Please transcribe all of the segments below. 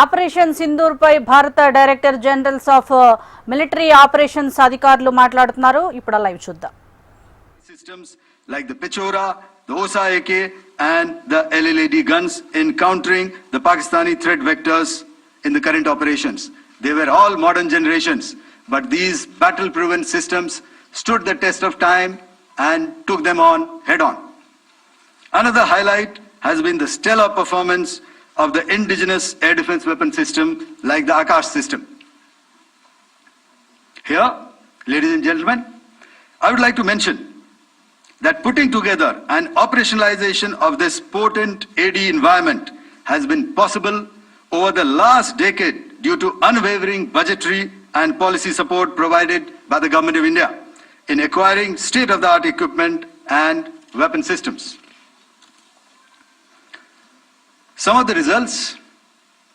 Operation Sindoor పై భారత director generals of military operations అధికారులు మాట్లాడుతున్నారు. ఇప్పుడు లైవ్ చూద్దాం. Systems like the Pechora, the Osa AK and the LLAD guns in countering the Pakistani threat vectors in the current operations. They were all modern generations, but these battle-proven systems stood the test of time and took them on head-on. Another highlight has been the stellar performance of the indigenous air defense weapon system like the Akash system. Here, ladies and gentlemen, I would like to mention that putting together an operationalization of this potent AD environment has been possible over the last decade due to unwavering budgetary and policy support provided by the Government of India in acquiring state-of-the-art equipment and weapon systems. Some of the results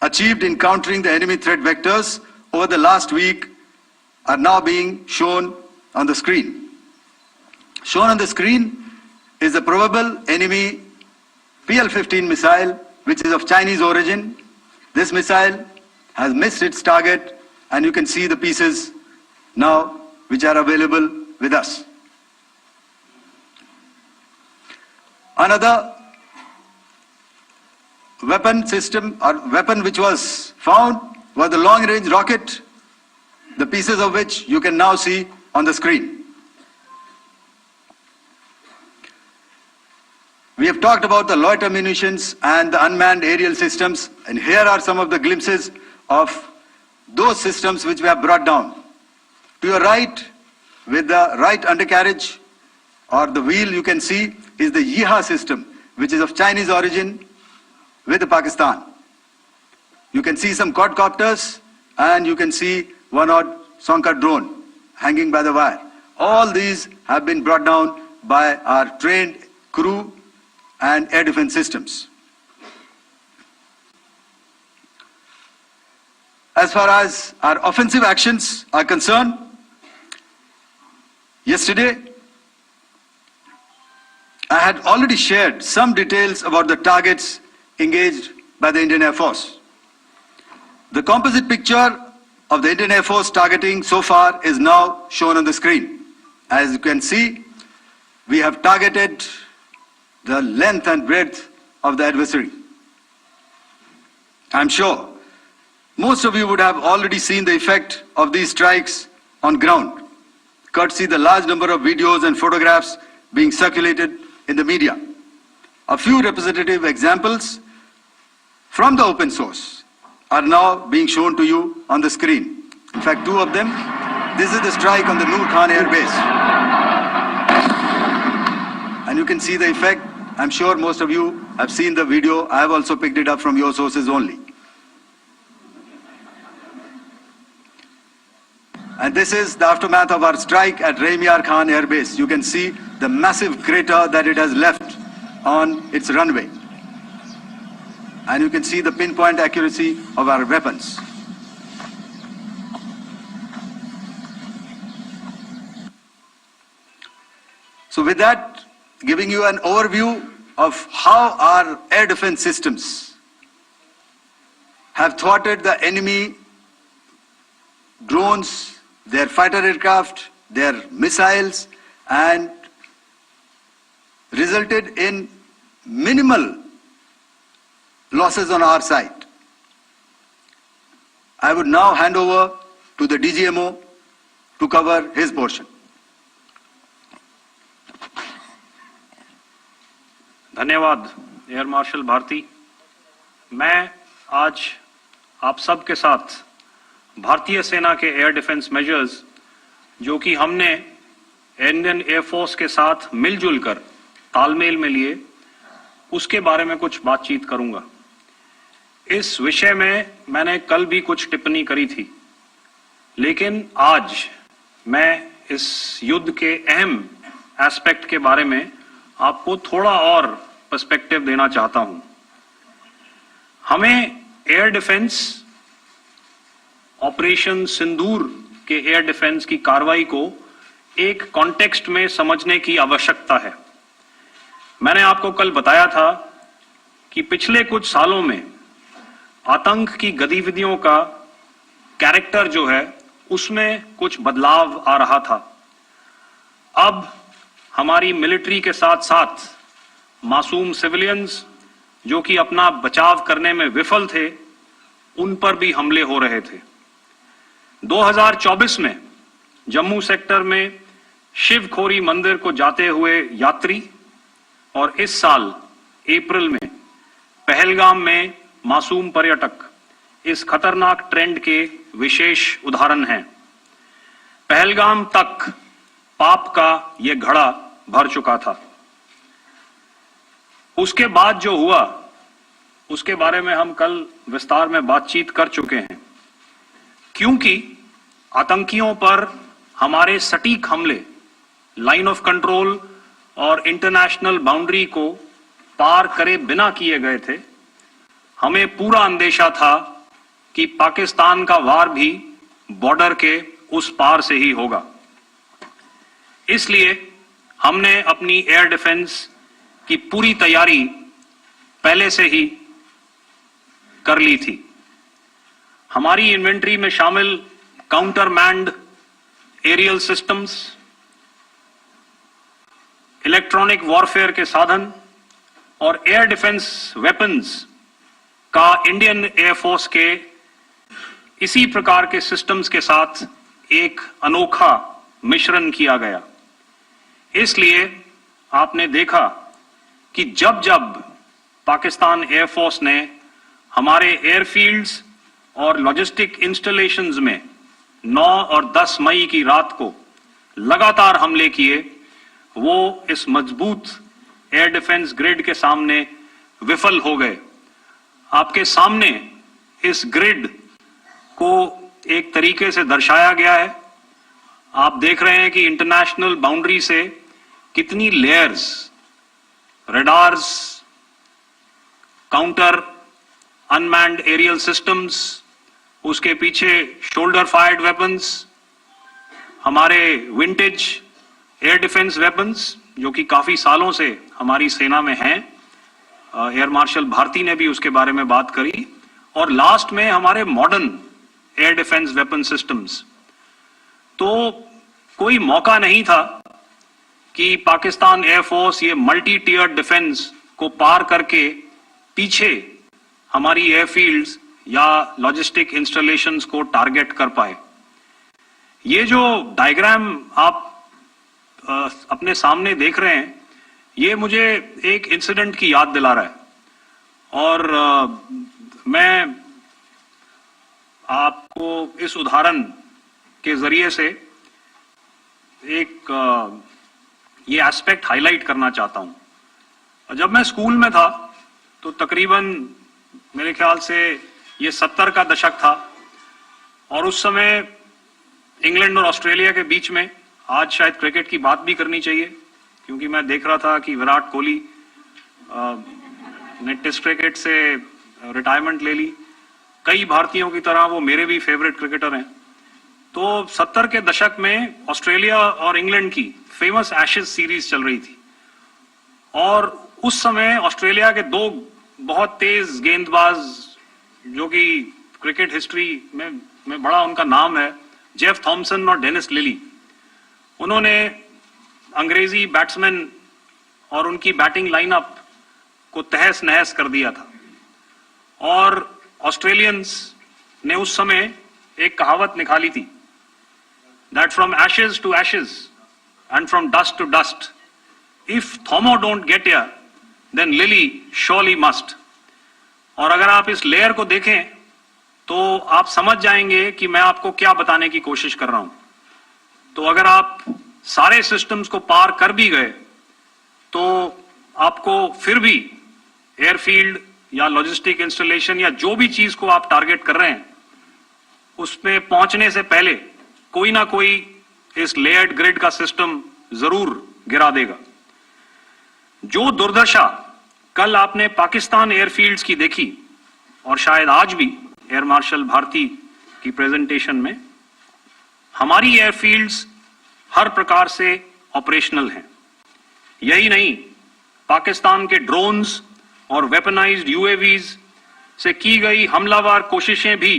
achieved in countering the enemy threat vectors over the last week are now being shown on the screen. Shown on the screen is the probable enemy PL-15 missile, which is of Chinese origin. This missile has missed its target, and you can see the pieces now which are available with us. Another weapon system or weapon which was found was the long-range rocket, the pieces of which you can now see on the screen. We have talked about the loiter munitions and the unmanned aerial systems, and here are some of the glimpses of those systems which we have brought down. To your right, with the right undercarriage or the wheel, you can see is the Yeeha system, which is of Chinese origin with Pakistan. You can see some quadcopters and you can see one odd Sonka drone hanging by the wire. All these have been brought down by our trained crew and air defense systems. As far as our offensive actions are concerned, yesterday I had already shared some details about the targets engaged by the Indian Air Force. The composite picture of the Indian Air Force targeting so far is now shown on the screen. As you can see, we have targeted the length and breadth of the adversary. I'm sure most of you would have already seen the effect of these strikes on ground, courtesy the large number of videos and photographs being circulated in the media. A few representative examples from the open source are now being shown to you on the screen. In fact, two of them. This is the strike on the Noor Khan Air Base. And you can see the effect. I'm sure most of you have seen the video. I have also picked it up from your sources only. And this is the aftermath of our strike at Raimiar Khan Air Base. You can see the massive crater that it has left on its runway. And you can see the pinpoint accuracy of our weapons. So with that, giving you an overview of how our air defense systems have thwarted the enemy drones, their fighter aircraft, their missiles, and resulted in minimal losses on our side. I would now hand over to the DGMO to cover his portion. धन्यवाद air marshal Bharti. मैं आज आप सब के साथ भारतीय सेना के एयर डिफेंस मेजर्स जो कि हमने इंडियन एयरफोर्स के साथ मिलजुल कर तालमेल में लिए, उसके बारे में कुछ बातचीत करूंगा। इस विषय में मैंने कल भी कुछ टिप्पणी करी थी, लेकिन आज मैं इस युद्ध के अहम एस्पेक्ट के बारे में आपको थोड़ा और पर्सपेक्टिव देना चाहता हूं। हमें एयर डिफेंस ऑपरेशन सिंदूर के एयर डिफेंस की कार्रवाई को एक कॉन्टेक्स्ट में समझने की आवश्यकता है। मैंने आपको कल बताया था कि पिछले कुछ सालों में आतंक की गतिविधियों का कैरेक्टर जो है उसमें कुछ बदलाव आ रहा था। अब हमारी मिलिट्री के साथ साथ मासूम सिविलियंस जो कि अपना बचाव करने में विफल थे, उन पर भी हमले हो रहे थे। 2024 में जम्मू सेक्टर में शिवखोरी मंदिर को जाते हुए यात्री और इस साल अप्रैल में पहलगाम में मासूम पर्यटक इस खतरनाक ट्रेंड के विशेष उदाहरण हैं। पहलगाम तक पाप का यह घड़ा भर चुका था। उसके बाद जो हुआ उसके बारे में हम कल विस्तार में बातचीत कर चुके हैं। क्योंकि आतंकियों पर हमारे सटीक हमले लाइन ऑफ कंट्रोल और इंटरनेशनल बाउंड्री को पार करे बिना किए गए थे, हमें पूरा अंदेशा था कि पाकिस्तान का वार भी बॉर्डर के उस पार से ही होगा। इसलिए हमने अपनी एयर डिफेंस की पूरी तैयारी पहले से ही कर ली थी। हमारी इन्वेंट्री में शामिल counter manned aerial systems, electronic warfare के साधन और एयर डिफेंस वेपन्स का इंडियन एयरफोर्स के इसी प्रकार के सिस्टम्स के साथ एक अनोखा मिश्रण किया गया। इसलिए आपने देखा कि जब जब पाकिस्तान एयरफोर्स ने हमारे एयरफील्ड्स और लॉजिस्टिक इंस्टॉलेशंस में 9 और 10 मई की रात को लगातार हमले किए, वो इस मजबूत एयर डिफेंस ग्रिड के सामने विफल हो गए। आपके सामने इस ग्रिड को एक तरीके से दर्शाया गया है। आप देख रहे हैं कि इंटरनेशनल बाउंड्री से कितनी layers, radars, counter unmanned aerial systems, उसके पीछे शोल्डर फायर्ड वेपन्स, हमारे विंटेज एयर डिफेंस वेपन्स जो कि काफी सालों से हमारी सेना में हैं। एयर मार्शल भारती ने भी उसके बारे में बात करी। और लास्ट में हमारे modern air defence weapon systems. तो कोई मौका नहीं था कि पाकिस्तान एयरफोर्स ये मल्टी टियर डिफेंस को पार करके पीछे हमारी एयरफील्ड्स या लॉजिस्टिक इंस्टॉलेशंस को टारगेट कर पाए। ये जो डायग्राम आप अपने सामने देख रहे हैं, ये मुझे एक इंसिडेंट की याद दिला रहा है। और मैं आपको इस उदाहरण के जरिए से एक ये एस्पेक्ट हाईलाइट करना चाहता हूं। जब मैं स्कूल में था तो तकरीबन मेरे ख्याल से ये 70 का दशक था और उस समय इंग्लैंड और ऑस्ट्रेलिया के बीच में, आज शायद क्रिकेट की बात भी करनी चाहिए क्योंकि मैं देख रहा था कि विराट कोहली ने टेस्ट क्रिकेट से रिटायरमेंट ले ली। कई भारतीयों की तरह वो मेरे भी फेवरेट क्रिकेटर हैं। तो 70 के दशक में ऑस्ट्रेलिया और इंग्लैंड की फेमस एशेज सीरीज चल रही थी और उस समय ऑस्ट्रेलिया के दो बहुत तेज गेंदबाज जो कि क्रिकेट हिस्ट्री में बड़ा उनका नाम है, जेफ थॉमसन और डेनिस लिली, उन्होंने अंग्रेजी बैट्समैन और उनकी बैटिंग लाइनअप को तहस नहस कर दिया था। और ऑस्ट्रेलियंस ने उस समय एक कहावत निकाली थी, that from ashes to ashes and from dust to dust, if Thomo don't get here, then Lily surely must. और अगर आप इस लेयर को देखें तो आप समझ जाएंगे कि मैं आपको क्या बताने की कोशिश कर रहा हूं। तो अगर आप सारे सिस्टम्स को पार कर भी गए तो आपको फिर भी एयरफील्ड या लॉजिस्टिक इंस्टॉलेशन या जो भी चीज को आप टारगेट कर रहे हैं उसमें पहुंचने से पहले कोई ना कोई इस लेयर्ड ग्रिड का सिस्टम जरूर गिरा देगा। जो दुर्दशा कल आपने पाकिस्तान एयरफील्ड्स की देखी और शायद आज भी एयर मार्शल भारती की प्रेजेंटेशन में, हमारी एयरफील्ड्स हर प्रकार से ऑपरेशनल हैं। यही नहीं, पाकिस्तान के ड्रोन्स और वेपनाइज्ड यूएवीज से की गई हमलावर कोशिशें भी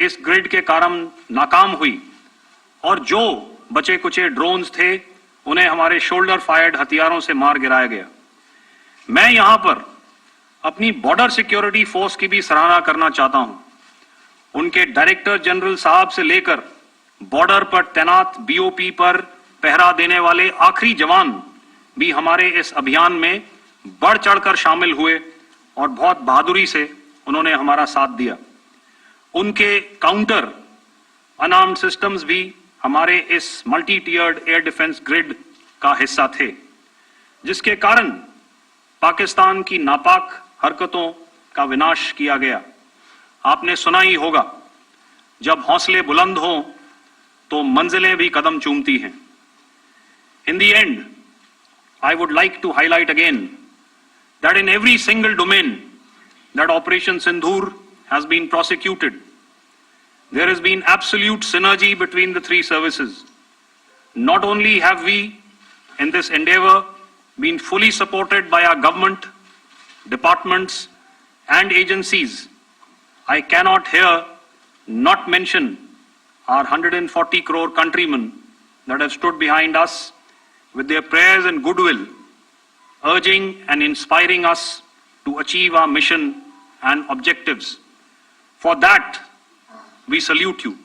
इस ग्रिड के कारण नाकाम हुई और जो बचे कुचे ड्रोन्स थे उन्हें हमारे शोल्डर फायर्ड हथियारों से मार गिराया गया। मैं यहां पर अपनी बॉर्डर सिक्योरिटी फोर्स की भी सराहना करना चाहता हूं। उनके डायरेक्टर जनरल साहब से लेकर बॉर्डर पर तैनात बीओपी पर पहरा देने वाले आखिरी जवान भी हमारे इस अभियान में बढ़ चढ़कर शामिल हुए और बहुत बहादुरी से उन्होंने हमारा साथ दिया। उनके काउंटर अनआर्म्ड सिस्टम्स भी हमारे इस मल्टी टियर्ड एयर डिफेंस ग्रिड का हिस्सा थे, जिसके कारण पाकिस्तान की नापाक हरकतों का विनाश किया गया। आपने सुना ही होगा, जब हौसले बुलंद हों तो मंजिलें भी कदम चूमती हैं। In the end, I would like to highlight again that in every single domain that Operation Sindhur has been prosecuted, there has been absolute synergy between the three services. Not only have we, in this endeavor, been fully supported by our government, departments, and agencies, I cannot here not mention our 140 crore countrymen that have stood behind us with their prayers and goodwill, urging and inspiring us to achieve our mission and objectives. For that, we salute you.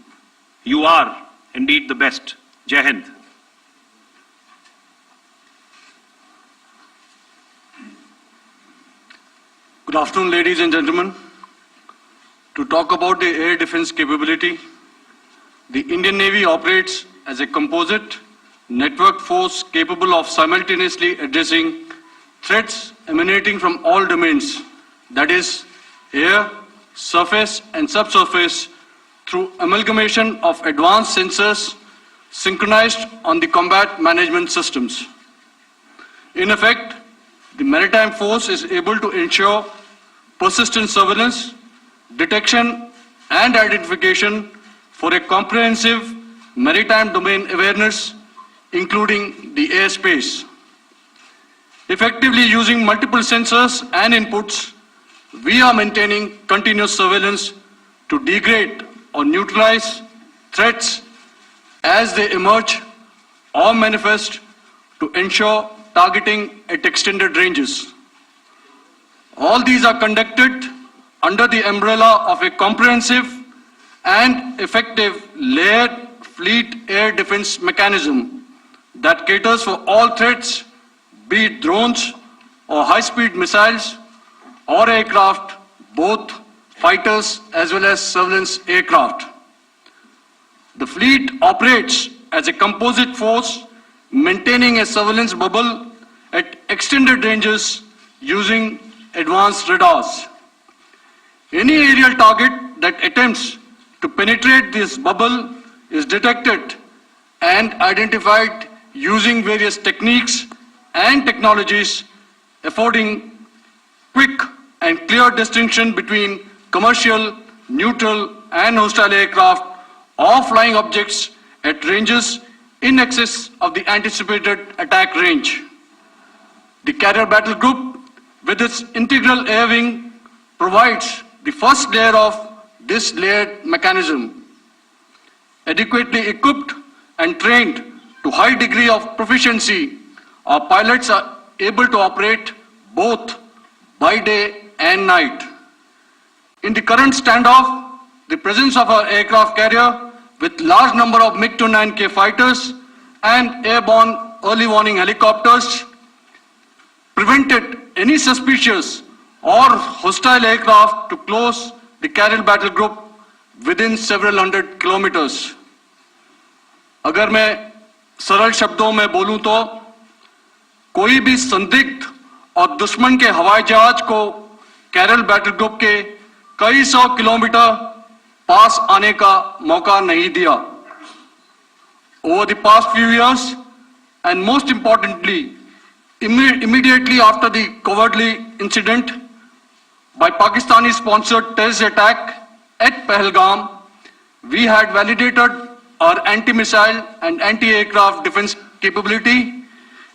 You are indeed the best. Jai Hind. Good afternoon, ladies and gentlemen. To talk about the air defense capability, the Indian Navy operates as a composite network force capable of simultaneously addressing threats emanating from all domains, that is, air, surface and subsurface, through amalgamation of advanced sensors synchronized on the combat management systems. In effect, the maritime force is able to ensure persistent surveillance, detection and identification for a comprehensive maritime domain awareness, including the airspace. Effectively using multiple sensors and inputs, we are maintaining continuous surveillance to degrade or neutralize threats as they emerge or manifest, to ensure targeting at extended ranges. All these are conducted under the umbrella of a comprehensive and effective layered fleet air defense mechanism that caters for all threats, be it drones or high-speed missiles or aircraft, both fighters as well as surveillance aircraft. The fleet operates as a composite force, maintaining a surveillance bubble at extended ranges using advanced radars. Any aerial target that attempts to penetrate this bubble is detected and identified using various techniques and technologies, affording quick and clear distinction between commercial, neutral and hostile aircraft or flying objects at ranges in excess of the anticipated attack range. The Carrier Battle Group, with its integral air wing, provides the first layer of this layered mechanism. Adequately equipped and trained to high degree of proficiency, our pilots are able to operate both by day and night. In the current standoff, the presence of our aircraft carrier with large number of MiG-29K fighters and airborne early warning helicopters prevented any suspicious or hostile aircraft to close the Carrier Battle Group within several hundred kilometers. अगर मैं सरल शब्दों में बोलूं तो कोई भी संदिग्ध और दुश्मन के हवाई जहाज को कैरल बैटल ग्रुप के कई सौ किलोमीटर पास आने का मौका नहीं दिया. Over the past few years, and most importantly, immediately after the cowardly incident by Pakistani-sponsored terrorist attack at Pahalgam, we had validated our anti-missile and anti-aircraft defense capability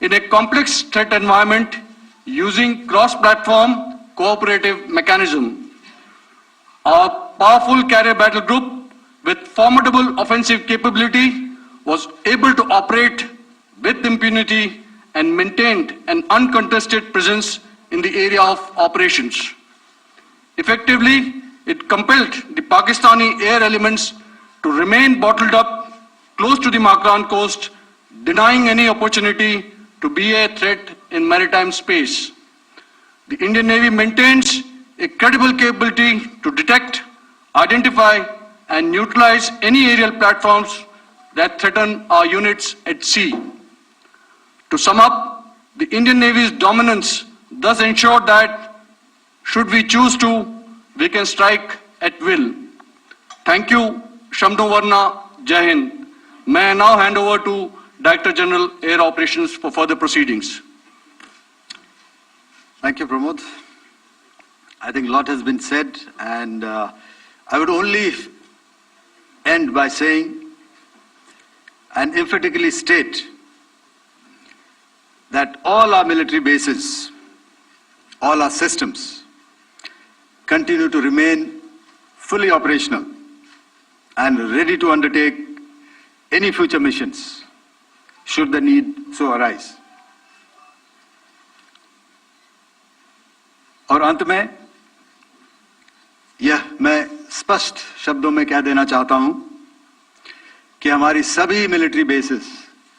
in a complex threat environment using cross-platform cooperative mechanism. Our powerful carrier battle group with formidable offensive capability was able to operate with impunity and maintained an uncontested presence in the area of operations. Effectively, it compelled the Pakistani air elements to remain bottled up close to the Makran coast, denying any opportunity to be a threat in maritime space. The Indian Navy maintains a credible capability to detect, identify, and neutralize any aerial platforms that threaten our units at sea. To sum up, the Indian Navy's dominance thus ensured that, should we choose to, we can strike at will. Thank you, Shamdo Varna, Jai Hind. May I now hand over to Director General Air Operations for further proceedings. Thank you, Pramod. I think a lot has been said, and I would only end by saying and emphatically state that all our military bases, all our systems continue to remain fully operational and ready to undertake any future missions should the need so arise. और अंत में यह मैं स्पष्ट शब्दों में कह देना चाहता हूं कि हमारी सभी मिलिट्री बेसेस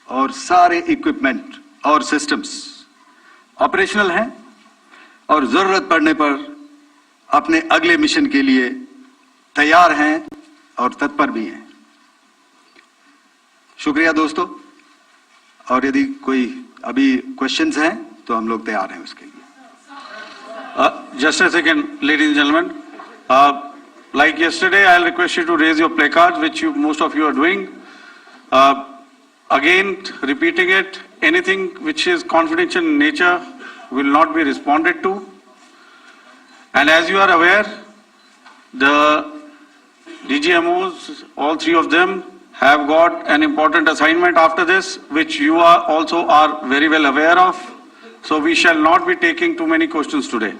और सारे इक्विपमेंट और सिस्टम्स ऑपरेशनल हैं और जरूरत पड़ने पर अपने अगले मिशन के लिए तैयार हैं और तत्पर भी हैं। शुक्रिया दोस्तों, और यदि कोई अभी क्वेश्चंस हैं तो हम लोग तैयार हैं उसके लिए। Just a second, ladies and gentlemen. Like yesterday, I'll request you to raise your placards, which most of you are doing. Again, repeating it, anything which is confidential in nature will not be responded to. And as you are aware, the DGMOs, all three of them, have got an important assignment after this, which you are very well aware of. So we shall not be taking too many questions today.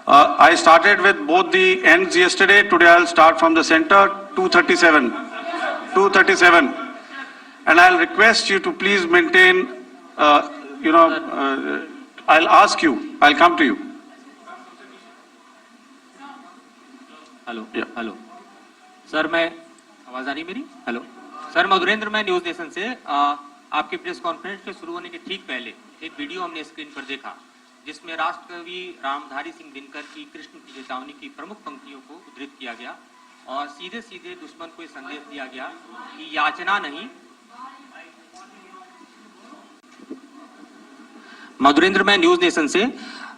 I started with both the ends yesterday. Today I'll start from the center, 237. 237. And I'll request you to please maintain, I'll ask you, I'll come to you. Hello hello sir, मैं आवाज आ रही मेरी? Hello sir, Madhurendra, मैं news nation से आपके press conference के शुरू होने के ठीक पहले एक वीडियो हमने स्क्रीन पर देखा जिसमें राष्ट्रकवि रामधारी सिंह दिनकर की कृष्ण की चेतावनी की प्रमुख पंक्तियों को उद्धृत किया गया और सीधे सीधे दुश्मन को संदेश दिया गया कि याचना नहीं। मधुरेंद्र, मैं न्यूज नेशन से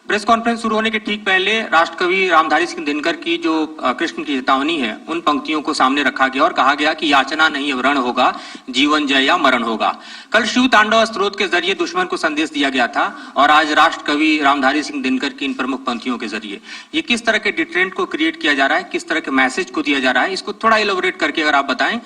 प्रेस कॉन्फ्रेंस शुरू होने के ठीक पहले राष्ट्रकवि रामधारी सिंह दिनकर की जो कृष्ण की चेतावनी है उन पंक्तियों को सामने रखा गया और कहा गया कि याचना नहीं रण होगा, जीवन जय या मरण होगा। कल शिव तांडव स्त्रोत के जरिए दुश्मन को संदेश दिया गया था और आज राष्ट्रकवि रामधारी सिंह दिनकर की इन प्रमुख पंक्तियों के जरिए ये किस तरह के डिटरेंट को क्रिएट किया जा रहा है, किस तरह के मैसेज को दिया जा रहा है, इसको थोड़ा इलेबोरेट करके अगर आप बताएं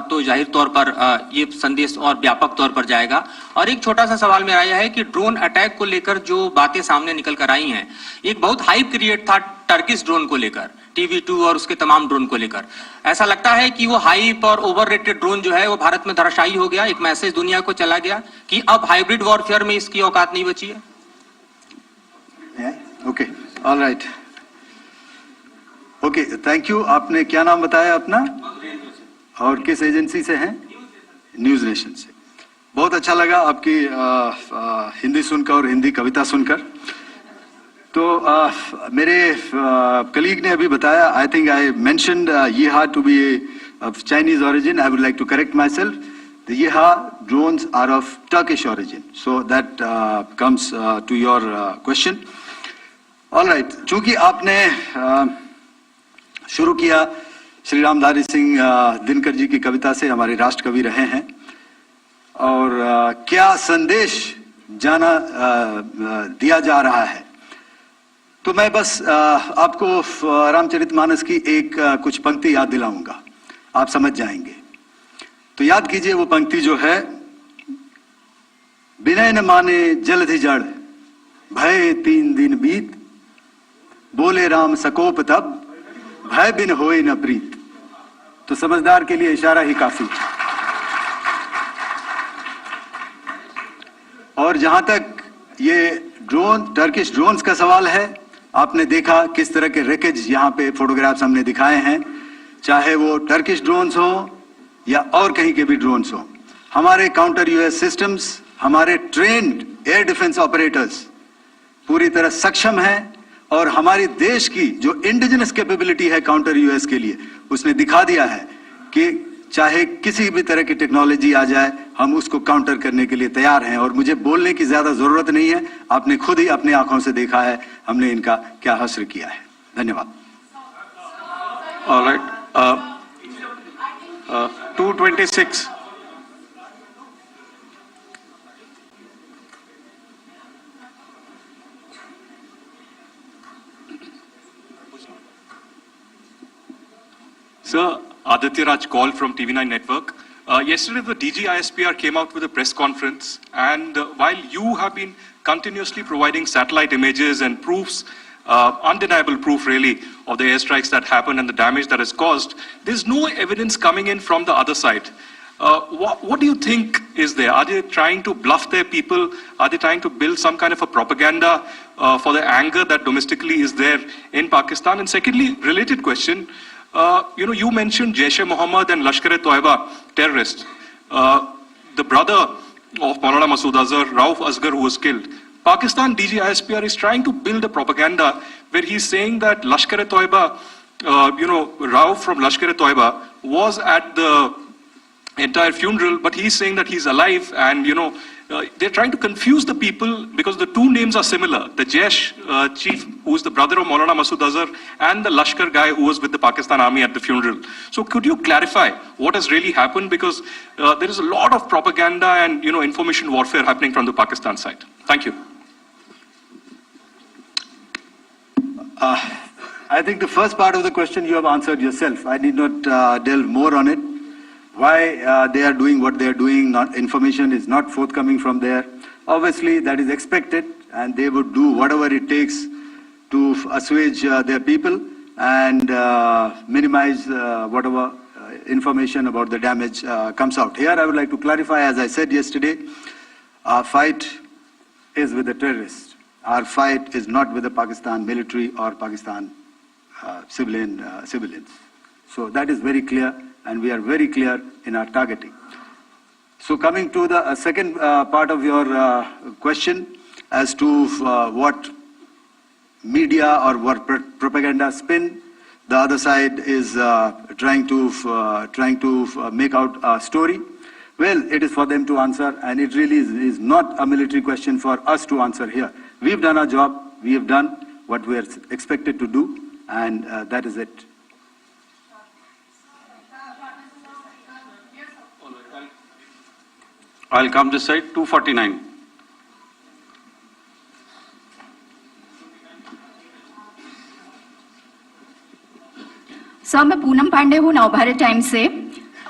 तो जाहिर तौर पर ये संदेश और व्यापक तौर पर जाएगा। और एक छोटा सा सवाल मेरा यह है कि ड्रोन अटैक को लेकर जो बातें सामने निकल कर आई हैं, एक बहुत हाइप क्रिएट था टर्किश ड्रोन को लेकर, TV2 और उसके तमाम ड्रोन को लेकर। ऐसा लगता है कि वो हाइप और ओवररेटेड ड्रोन जो है वो भारत में धराशायी हो गया, एक मैसेज दुनिया को चला गया कि अब हाइब्रिड वॉरफेयर में इसकी औकात नहीं बची है। Okay, alright, okay, thank you. आपने क्या नाम बताया अपना और किस एजेंसी से हैं? न्यूज नेशन से। बहुत अच्छा लगा आपकी हिंदी सुनकर और हिंदी कविता सुनकर। तो मेरे कलीग ने अभी बताया, I think I mentioned Yiha to be of Chinese origin. I would like to correct myself, the Yiha drones are of Turkish origin, so that comes to your question. Alright, चूंकि आपने शुरू किया श्री रामधारी सिंह दिनकर जी की कविता से, हमारे राष्ट्र कवि रहे हैं, और क्या संदेश दिया जा रहा है, तो मैं बस आपको रामचरितमानस की एक कुछ पंक्ति याद दिलाऊंगा, आप समझ जाएंगे। तो याद कीजिए वो पंक्ति जो है, विनय न माने जलधि जड़, भय 3 दिन बीत, बोले राम सकोप तब, भय बिन होए न प्रीत, तो समझदार के लिए इशारा ही काफी। और जहां तक ये टर्किश ड्रोन्स का सवाल है, आपने देखा किस तरह के रेकेज यहाँ पे फोटोग्राफ्स हमने दिखाए हैं, चाहे वो टर्किश ड्रोन्स हो या और कहीं के भी ड्रोन्स हो। हमारे काउंटर यूएस सिस्टम्स, हमारे ट्रेन्ड एयर डिफेंस ऑपरेटर्स पूरी तरह सक्षम हैं, और हमारी देश की जो इंडिजिनस कैपेबिलिटी है काउंटर यूएस के लिए, उसने दिखा दिया है कि चाहे किसी भी तरह की टेक्नोलॉजी आ जाए, हम उसको काउंटर करने के लिए तैयार हैं। और मुझे बोलने की ज्यादा जरूरत नहीं है, आपने खुद ही अपनी आंखों से देखा है हमने इनका क्या हश्र किया है। धन्यवाद। All right. 226. Sir, Aditya Raj Kaul from TV9 Network. Yesterday, the DG ISPR came out with a press conference, and while you have been continuously providing satellite images and proofs, undeniable proof really, of the airstrikes that happened and the damage that is caused, there's no evidence coming in from the other side. What do you think is there? Are they trying to bluff their people? Are they trying to build some kind of a propaganda for the anger that domestically is there in Pakistan? And secondly, related question, you mentioned Jaish-e-Mohammed and Lashkar-e-Toiba terrorists. The brother of Maulana Masood Azhar, Rauf Asghar, who was killed. Pakistan DG ISPR is trying to build a propaganda where he's saying that Lashkar-e-Toiba, Rauf from Lashkar-e-Toiba was at the entire funeral, but he's saying that he's alive, and they're trying to confuse the people because the two names are similar. The Jaish chief, who is the brother of Maulana Masood Azhar, and the Lashkar guy who was with the Pakistan army at the funeral. So could you clarify what has really happened? Because there is a lot of propaganda and information warfare happening from the Pakistan side. Thank you. I think the first part of the question you have answered yourself. I need not delve more on it. Why they are doing what they are doing, information is not forthcoming from there. Obviously, that is expected, and they would do whatever it takes to assuage their people and minimize whatever information about the damage comes out. Here, I would like to clarify, as I said yesterday, our fight is with the terrorists. Our fight is not with the Pakistan military or Pakistan civilians. So that is very clear, and we are very clear in our targeting. So coming to the second part of your question as to what media or what propaganda spin the other side is trying to make out a story. Well, it is for them to answer, and it really is not a military question for us to answer here. We've done our job, we have done what we are expected to do, and that is it. I'll come this side. 249. Sir, मैं पूनम पांडे हूँ Navbharat times से।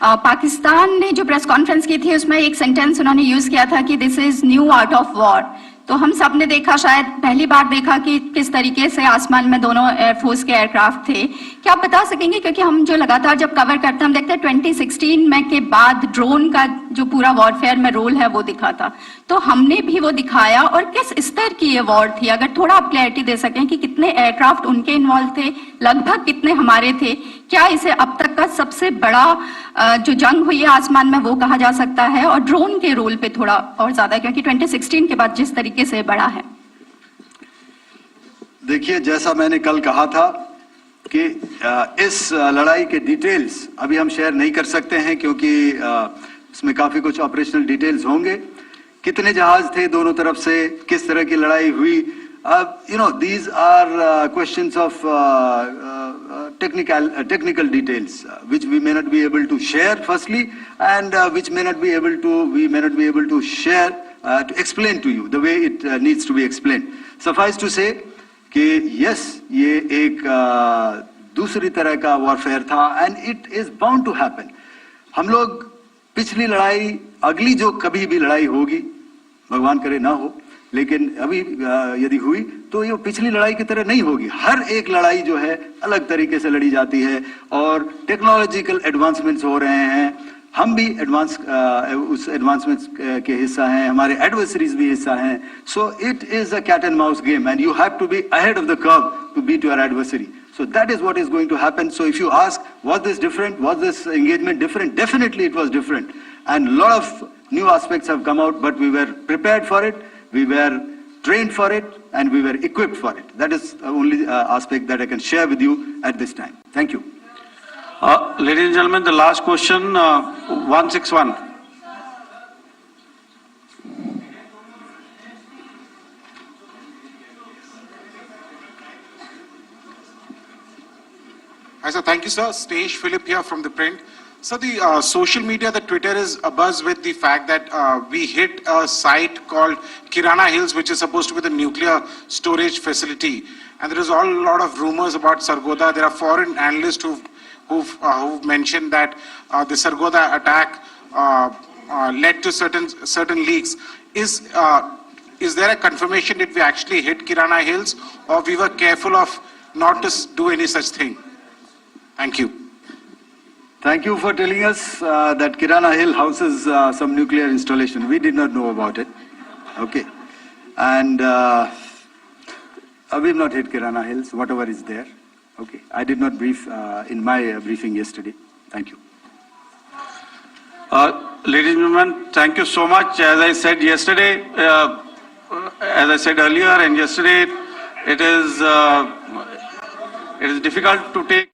पाकिस्तान ने जो press conference की थी उसमें एक sentence उन्होंने यूज किया था कि this is new art of war. तो हम सब ने देखा, शायद पहली बार देखा कि किस तरीके से आसमान में दोनों एयरफोर्स के एयरक्राफ्ट थे। क्या आप बता सकेंगे, क्योंकि हम जो लगातार जब कवर करते हैं हम देखते हैं 2016 में के बाद ड्रोन का जो पूरा वॉरफेयर में रोल है वो दिखा था, तो हमने भी वो दिखाया। और किस स्तर की ये वॉर थी, अगर थोड़ा आप क्लैरिटी दे सकें कि कितने एयरक्राफ्ट उनके इन्वॉल्व थे, लगभग कितने हमारे थे, क्या इसे अब तक का सबसे बड़ा जो जंग हुई है आसमान में वो कहा जा सकता है, और ड्रोन के रोल पे थोड़ा और ज्यादा, क्योंकि 2016 के बाद जिस तरीके से बढ़ा है। देखिए, जैसा मैंने कल कहा था कि इस लड़ाई के डिटेल्स अभी हम शेयर नहीं कर सकते हैं, क्योंकि इसमें काफी कुछ ऑपरेशनल डिटेल्स होंगे। कितने जहाज थे दोनों तरफ से, किस तरह की लड़ाई हुई, these are questions of technical details which we may not be able to share firstly, and which we may not be able to share to explain to you the way it needs to be explained. Suffice to say कि yes, ये एक दूसरी तरह का warfare था, and it is bound to happen. हम लोग पिछली लड़ाई, अगली जो कभी भी लड़ाई होगी, भगवान करे ना हो, लेकिन अभी यदि हुई तो ये पिछली लड़ाई की तरह नहीं होगी। हर एक लड़ाई जो है अलग तरीके से लड़ी जाती है और टेक्नोलॉजिकल एडवांसमेंट्स हो रहे हैं। हम भी उस एडवांसमेंट्स के हिस्सा हैं, हमारे एडवर्सरीज भी हिस्सा हैं। So it is a cat and mouse game and you have to be ahead of the curve to beat your adversary. So that is what is going to happen. So if you ask, was this different? Was this engagement different? Definitely it was different. And a lot of new aspects have come out, but we were prepared for it, we were trained for it, and we were equipped for it. That is the only aspect that I can share with you at this time. Thank you. Ladies and gentlemen, the last question, 161. Hi, sir. Thank you, sir. Stage Philip here from the print. So the social media, the Twitter is abuzz with the fact that we hit a site called Kirana Hills, which is supposed to be the nuclear storage facility. And there is a lot of rumors about Sargodha. There are foreign analysts who've mentioned that the Sargodha attack led to certain leaks. Is there a confirmation that we actually hit Kirana Hills, or we were careful of not to do any such thing? Thank you. Thank you for telling us that Kirana Hill houses some nuclear installation. We did not know about it. Okay. And we've not hit Kirana Hills, whatever is there. Okay. I did not brief in my briefing yesterday. Thank you. Ladies and gentlemen, thank you so much. As I said yesterday, as I said earlier and yesterday, it is difficult to take